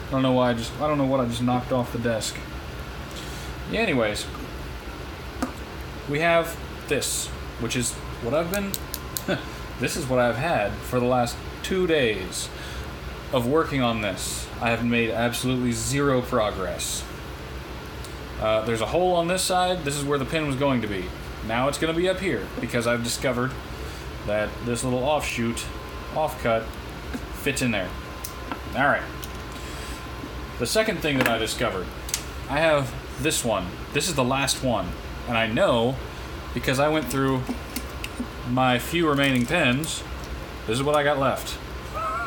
I don't know why I don't know what I just knocked off the desk. Yeah, anyways, we have this, which is what I've been... this is what I've had for the last 2 days of working on this. I have made absolutely zero progress. There's a hole on this side. This is where the pin was going to be. Now it's going to be up here because I've discovered that this little offcut, fits in there. Alright. The second thing that I discovered, I have this one. This is the last one. And I know, because I went through my few remaining pins, this is what I got left.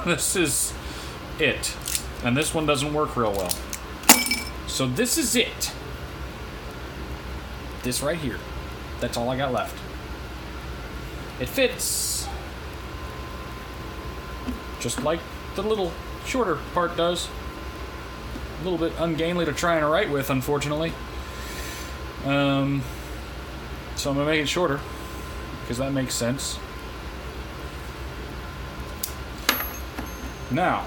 This is it. And this one doesn't work real well. So this is it. This right here. That's all I got left. It fits. Just like the little shorter part does. A little bit ungainly to try and write with, unfortunately. So I'm going to make it shorter, because that makes sense. Now,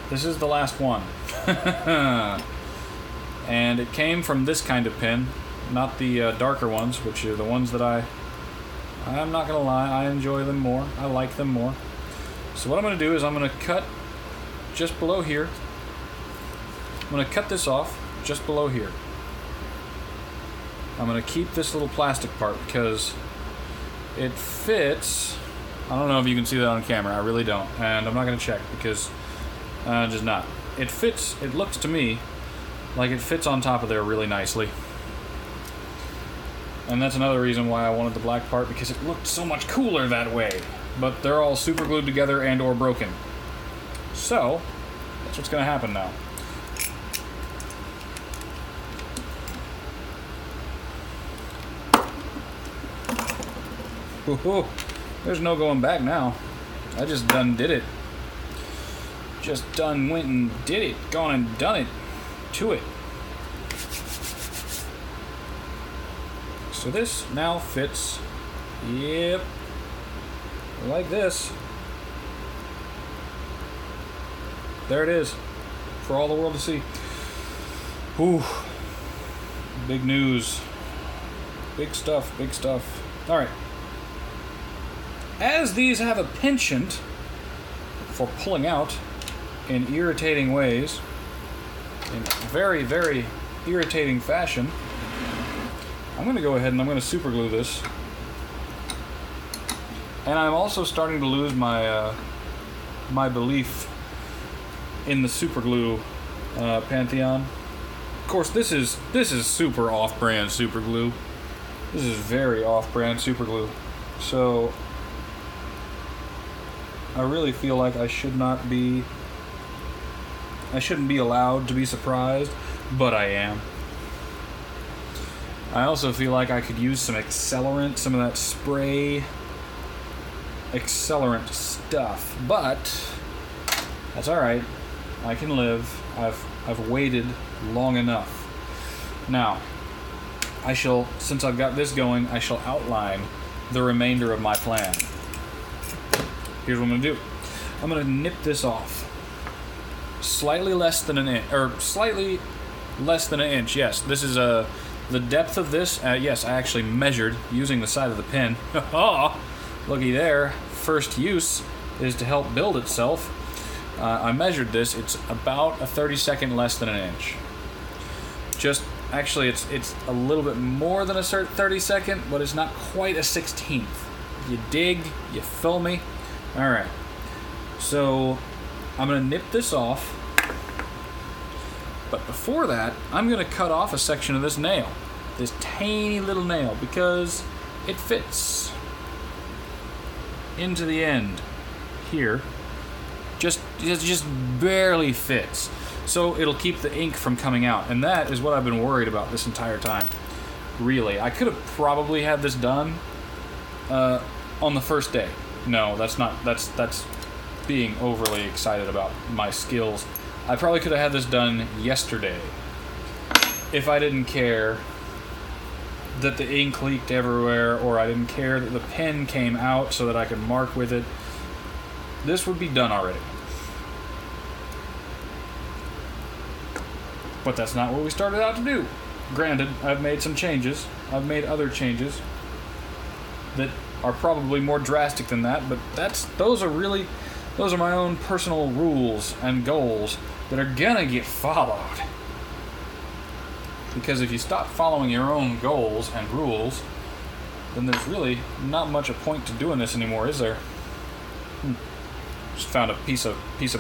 this is the last one. And it came from this kind of pin, not the darker ones, which are the ones that I'm not going to lie, I enjoy them more. I like them more. So what I'm going to do is I'm going to cut just below here. I'm going to cut this off just below here. I'm going to keep this little plastic part because it fits. I don't know if you can see that on camera. I really don't. And I'm not going to check because just not. It fits. It looks to me like it fits on top of there really nicely. And that's another reason why I wanted the black part, because it looked so much cooler that way. But they're all super glued together and or broken. So, that's what's going to happen now. Woohoo! There's no going back now. I just done did it. Just done went and did it. Gone and done it. To it. So this now fits. Yep. Like this. There it is. For all the world to see. Whew. Big news. Big stuff, big stuff. Alright. As these have a penchant for pulling out in irritating ways, in very, very irritating fashion, I'm going to go ahead and I'm going to super glue this. And I'm also starting to lose my my belief in the super glue pantheon. Of course, this is super off-brand super glue. This is very off-brand super glue. So I really feel like I shouldn't be allowed to be surprised, but I am. I also feel like I could use some accelerant, some of that spray accelerant stuff, but that's all right. I can live. I've waited long enough. Now, since I've got this going, I shall outline the remainder of my plan. Here's what I'm going to do. I'm going to nip this off. Slightly less than an inch, or slightly less than an inch. Yes, this is the depth of this. Yes, I actually measured using the side of the pin. Looky there. First use is to help build itself. I measured this. It's about a 32nd less than an inch. Actually, it's a little bit more than a 32nd, but it's not quite a 16th. You dig? You feel me? All right. So I'm going to nip this off. But before that, I'm going to cut off a section of this nail. This tiny little nail, because it fits into the end here. Just barely fits. So it'll keep the ink from coming out. And that is what I've been worried about this entire time. Really. I could have probably had this done on the first day. No, that's being overly excited about my skills. I probably could have had this done yesterday if I didn't care that the ink leaked everywhere, or I didn't care that the pen came out so that I could mark with it. This would be done already. But that's not what we started out to do. Granted, I've made some changes. I've made other changes that are probably more drastic than that, but those are my own personal rules and goals that are gonna get followed. Because if you stop following your own goals and rules, then there's really not much a point to doing this anymore, is there? Just found a piece of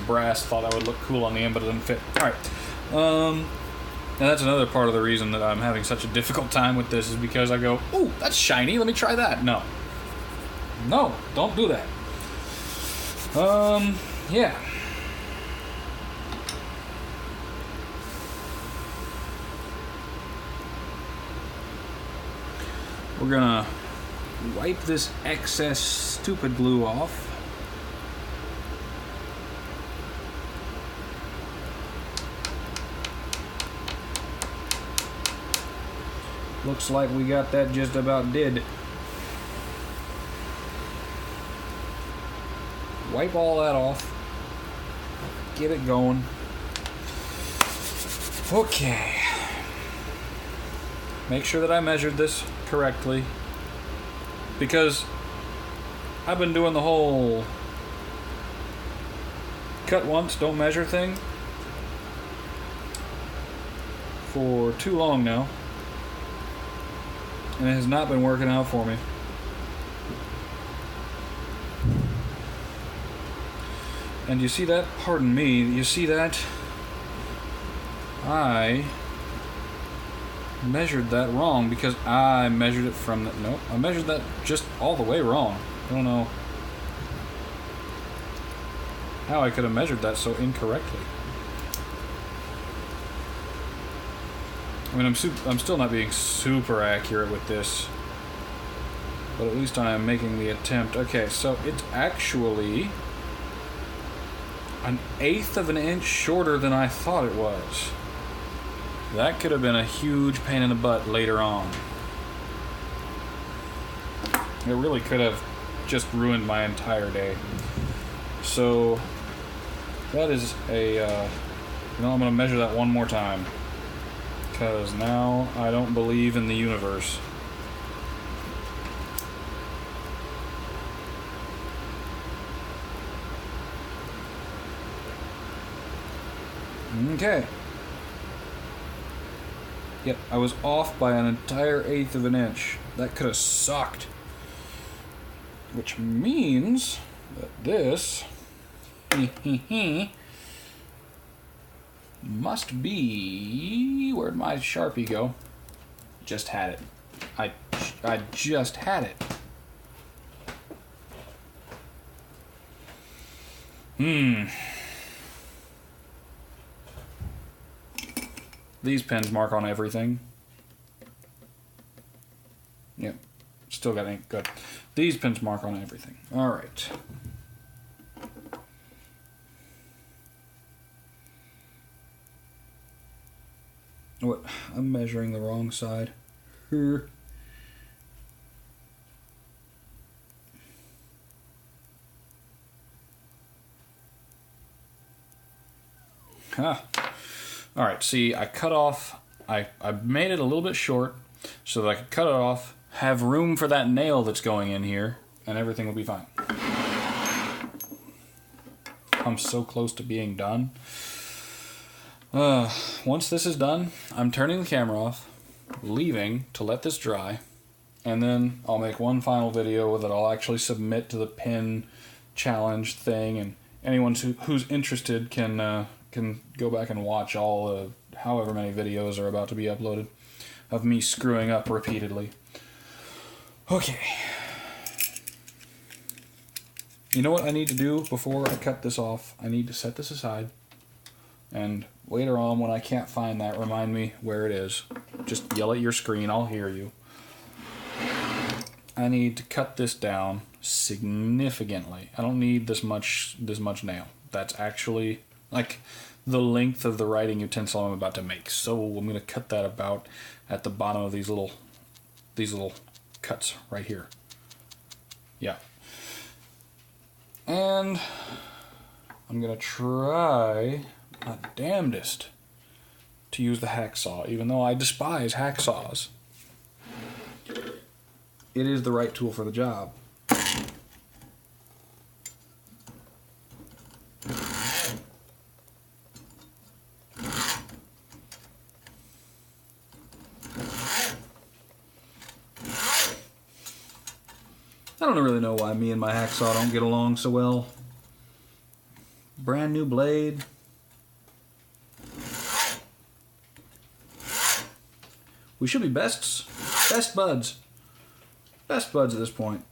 brass, thought that would look cool on the end, but it didn't fit. Alright. And that's another part of the reason that I'm having such a difficult time with this, is because I go, ooh, that's shiny, let me try that. No. No, don't do that. Yeah. We're gonna wipe this excess stupid glue off. Looks like we got that just about did. Wipe all that off. Get it going. Okay. Make sure that I measured this correctly, because I've been doing the whole cut once, don't measure thing for too long now, and it has not been working out for me. And you see that? Pardon me. You see that? I measured that wrong because I measured it from the... Nope. I measured that just all the way wrong. I don't know how I could have measured that so incorrectly. I mean, I'm still not being super accurate with this, but at least I am making the attempt. Okay, so it's actually 1/8 of an inch shorter than I thought it was. That could have been a huge pain in the butt later on. It really could have just ruined my entire day. So that is a, I'm going to measure that one more time, because now I don't believe in the universe. Okay. Yep, I was off by an entire 1/8 of an inch. That could have sucked. Which means that this must be... Where'd my Sharpie go? Just had it. I just had it. These pens mark on everything. Yep. Still got ink. Good. These pens mark on everything. Alright. What? I'm measuring the wrong side. Here. Huh. Alright, see, I cut off, I made it a little bit short so that I could cut it off, have room for that nail that's going in here, and everything will be fine. I'm so close to being done. Once this is done, I'm turning the camera off, leaving to let this dry, and then I'll make one final video that I'll actually submit to the pin challenge thing, and anyone who's interested can go back and watch all however many videos are about to be uploaded of me screwing up repeatedly. Okay. You know what I need to do before I cut this off? I need to set this aside, and later on when I can't find that, remind me where it is. Just yell at your screen, I'll hear you. I need to cut this down significantly. I don't need this much nail. That's actually like the length of the writing utensil I'm about to make. So I'm going to cut that about at the bottom of these little cuts right here. Yeah. And I'm going to try my damnedest to use the hacksaw, even though I despise hacksaws. It is the right tool for the job. I don't really know why me and my hacksaw don't get along so well. Brand new blade. We should be best buds. Best buds at this point.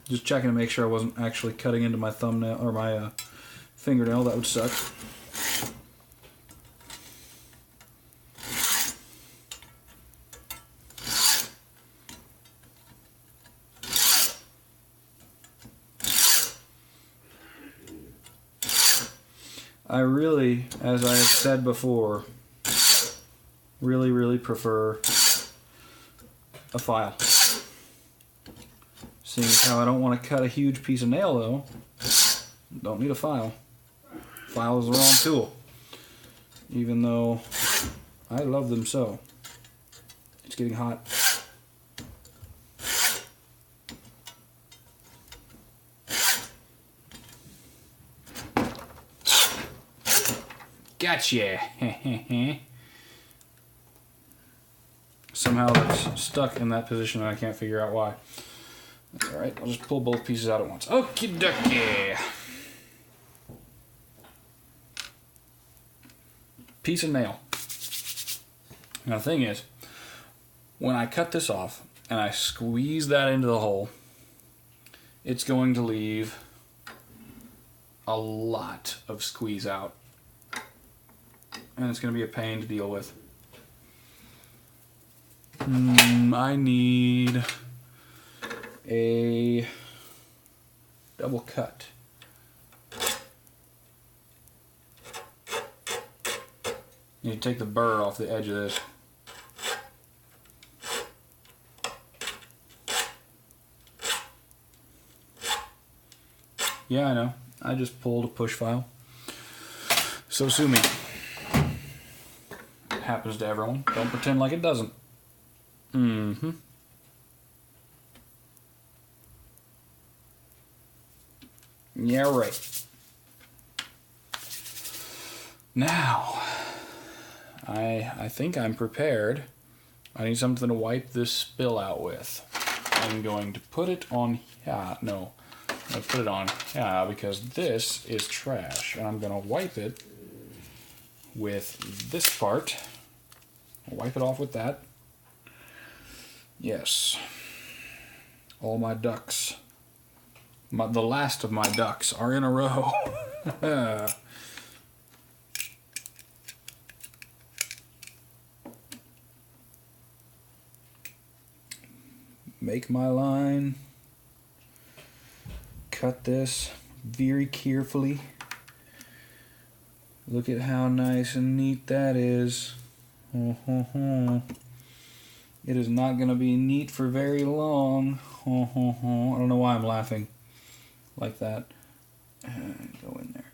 Just checking to make sure I wasn't actually cutting into my thumbnail or my fingernail. That would suck. I really, as I have said before, really prefer a file. Seeing as how I don't want to cut a huge piece of nail though, don't need a file. File is the wrong tool. Even though I love them so. It's getting hot. Gotcha! Somehow it's stuck in that position and I can't figure out why. Alright, I'll just pull both pieces out at once. Okie dokie! Piece of nail. Now the thing is, when I cut this off and I squeeze that into the hole, it's going to leave a lot of squeeze out. And it's going to be a pain to deal with. I need a double cut. You need to take the burr off the edge of this. Yeah, I know. I just pulled a push file. So sue me. It happens to everyone. Don't pretend like it doesn't. Mm-hmm. Yeah, right. Now, I think I'm prepared. I need something to wipe this spill out with. I'm going to put it on here. No, I'm going to put it on here because this is trash. And I'm going to wipe it with this part. I'll wipe it off with that. Yes. All my ducks. The last of my ducks are in a row. Make my line. Cut this very carefully. Look at how nice and neat that is. It is not going to be neat for very long. I don't know why I'm laughing like that. Go in there.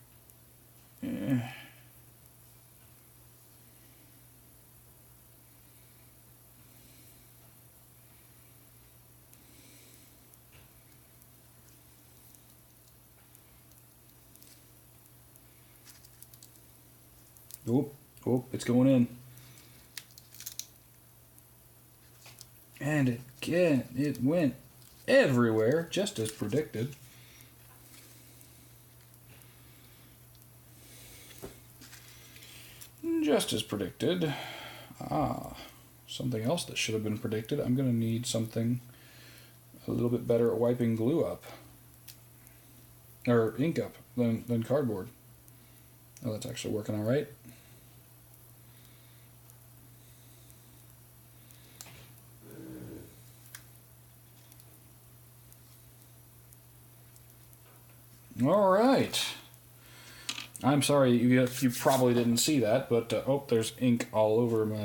Oh, it's going in. And it went everywhere, just as predicted. Just as predicted. Something else that should have been predicted. I'm going to need something a little bit better at wiping glue up. Or ink up than cardboard. Oh, that's actually working all right. All right. I'm sorry you probably didn't see that, but oh, there's ink all over my